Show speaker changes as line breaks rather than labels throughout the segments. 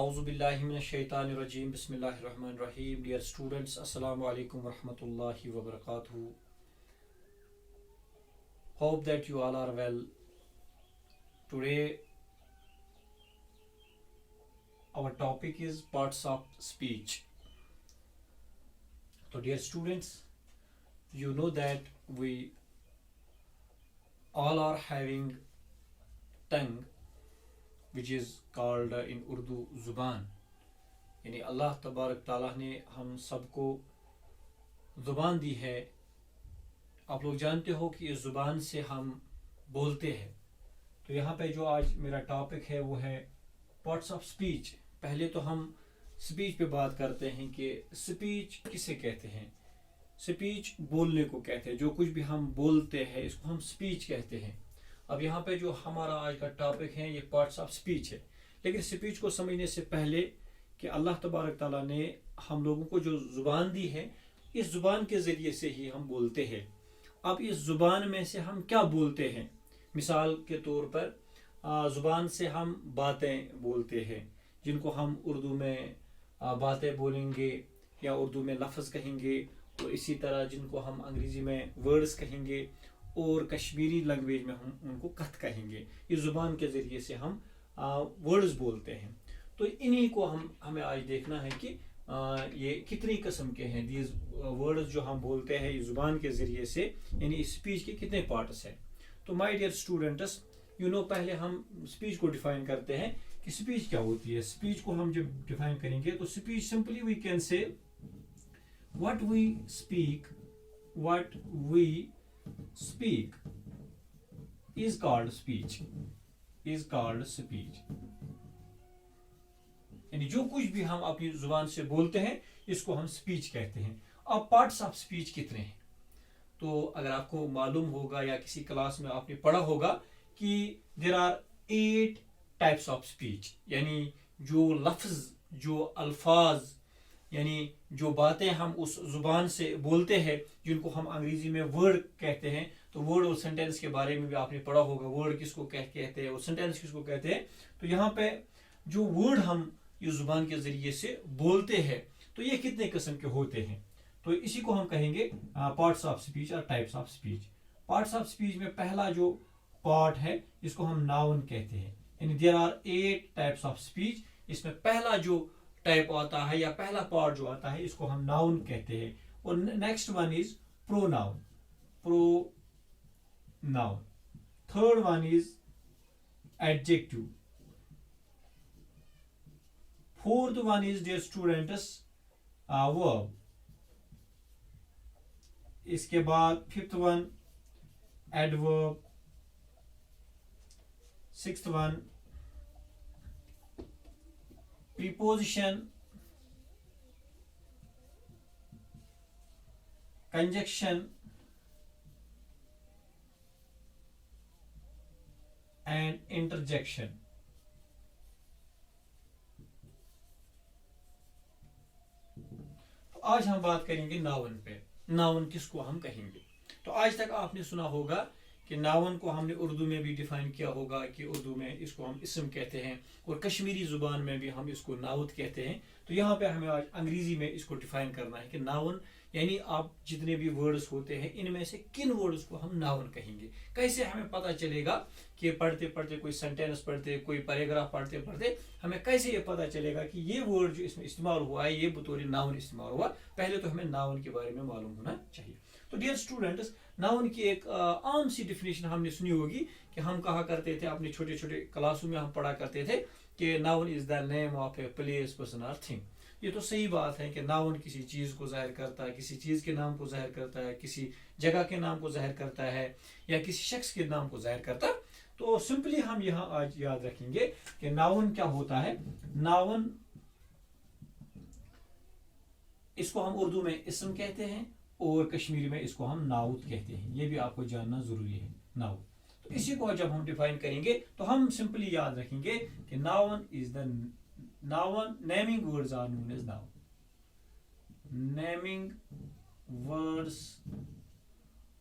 اعوذ باللہ من الشیطان الرجیم بسم اللہ الرحمن الرحیم. Dear students, assalamu alaikum warahmatullahi wabarakatuh. Hope that you all are well. Today our topic is parts of speech. So dear students, you know that we all are having tongue which is called in Urdu زبان. یعنی اللہ تبارک تعالیٰ نے ہم سب کو زبان دی ہے. آپ لوگ جانتے ہو کہ اس زبان سے ہم بولتے ہیں. تو یہاں پہ جو آج میرا ٹاپک ہے وہ ہے پارٹس آف سپیچ. پہلے تو ہم سپیچ پہ بات کرتے ہیں کہ سپیچ کسے کہتے ہیں. سپیچ بولنے کو کہتے ہیں. جو کچھ بھی ہم بولتے ہیں اس کو ہم سپیچ کہتے ہیں. اب یہاں پہ جو ہمارا آج کا ٹاپک ہے یہ پارٹس آف سپیچ ہے. لیکن سپیچ کو سمجھنے سے پہلے کہ اللہ تبارک تعالیٰ نے ہم لوگوں کو جو زبان دی ہے اس زبان کے ذریعے سے ہی ہم بولتے ہیں. اب اس زبان میں سے ہم کیا بولتے ہیں؟ مثال کے طور پر زبان سے ہم باتیں بولتے ہیں جن کو ہم اردو میں باتیں بولیں گے یا اردو میں لفظ کہیں گے. تو اسی طرح جن کو ہم انگریزی میں ورڈز کہیں گے اور کشمیری لینگویج میں ہم ان کو کت کہیں گے. اس زبان کے ذریعے سے ہم ورڈز بولتے ہیں. تو انہی کو ہمیں آج دیکھنا ہے کہ یہ کتنی قسم کے ہیں. دیز ورڈز جو ہم بولتے ہیں اس زبان کے ذریعے سے, یعنی اسپیچ کے کتنے پارٹس ہیں. تو مائی ڈیئر اسٹوڈنٹس, پہلے ہم اسپیچ کو ڈیفائن کرتے ہیں کہ اسپیچ کیا ہوتی ہے. اسپیچ کو ہم جب ڈیفائن کریں گے تو speech simply we can say what we speak is called speech. یعنی جو کچھ بھی ہم اپنی زبان سے بولتے ہیں اس کو ہم سپیچ کہتے ہیں. اب پارٹس آف سپیچ کتنے ہیں؟ تو اگر آپ کو معلوم ہوگا یا کسی کلاس میں آپ نے پڑھا ہوگا کہ there are 8 types of speech. یعنی جو لفظ, جو الفاظ, یعنی جو باتیں ہم اس زبان سے بولتے ہیں جن کو ہم انگریزی میں ورڈ کہتے ہیں. تو ورڈ اور سینٹینس کے بارے میں بھی آپ نے پڑھا ہوگا. ورڈ کس کو کہتے ہیں اور سینٹینس کس کو کہتے ہیں. تو یہاں پہ جو ورڈ ہم اس زبان کے ذریعے سے بولتے ہیں تو یہ کتنے قسم کے ہوتے ہیں. تو اسی کو ہم کہیں گے پارٹس آف سپیچ اور types of speech. Parts of speech میں پہلا جو پارٹ ہے اس کو ہم ناؤن کہتے ہیں. یعنی there are 8 types of speech. اس میں پہلا جو ٹائپ آتا ہے یا پہلا پارٹ جو آتا ہے اس کو ہم ناؤن کہتے ہیں. اور next one is pronoun. Third one is adjective. Fourth one is dear students verb. اس کے بعد fifth one adverb. Sixth one preposition, conjunction and interjection. تو آج ہم بات کریں گے ناون پہ. ناون کس کو ہم کہیں گے؟ تو آج تک آپ نے سنا ہوگا کہ ناون کو ہم نے اردو میں بھی ڈیفائن کیا ہوگا کہ اردو میں اس کو ہم اسم کہتے ہیں اور کشمیری زبان میں بھی ہم اس کو نعت کہتے ہیں. تو یہاں پہ ہمیں آج انگریزی میں اس کو ڈیفائن کرنا ہے کہ ناون یعنی آپ جتنے بھی ورڈز ہوتے ہیں ان میں سے کن ورڈز کو ہم ناون کہیں گے. کیسے ہمیں پتہ چلے گا کہ پڑھتے پڑھتے کوئی سینٹینس پڑھتے, کوئی پیراگراف پڑھتے پڑھتے ہمیں کیسے یہ پتہ چلے گا کہ یہ ورڈ جو اس میں استعمال ہوا ہے یہ بطور ناون استعمال ہوا. پہلے تو ہمیں ناون کے بارے میں معلوم ہونا چاہیے. تو ڈیئر اسٹوڈنٹس, ناؤن کی ایک عام سی ڈیفینیشن ہم نے سنی ہوگی کہ ہم کہا کرتے تھے اپنے چھوٹے چھوٹے کلاسوں میں ہم پڑھا کرتے تھے کہ noun is the name of a place, person اور تھنگ. یہ تو صحیح بات ہے کہ ناؤن کسی چیز کو ظاہر کرتا ہے, کسی چیز کے نام کو ظاہر کرتا ہے, کسی جگہ کے نام کو ظاہر کرتا ہے یا کسی شخص کے نام کو ظاہر کرتا ہے. تو سمپلی ہم یہاں آج یاد رکھیں گے کہ ناؤن کیا ہوتا ہے. ناؤن اس کو ہم اردو میں اسم کہتے ہیں اور کشمیری میں اس کو ہم نعت کہتے ہیں. یہ بھی آپ کو جاننا ضروری ہے. ناؤن تو اسی کو جب ہم ڈیفائن کریں گے تو ہم سمپلی یاد رکھیں گے کہ noun is the noun. Naming words are known as noun. Naming words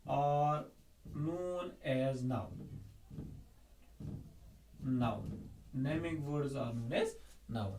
are known as noun. Noun. Naming words are known as noun.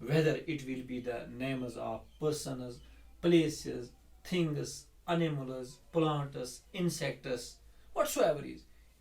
whether it will be the names of persons, places, things, animals, plants, insects, whatsoever is,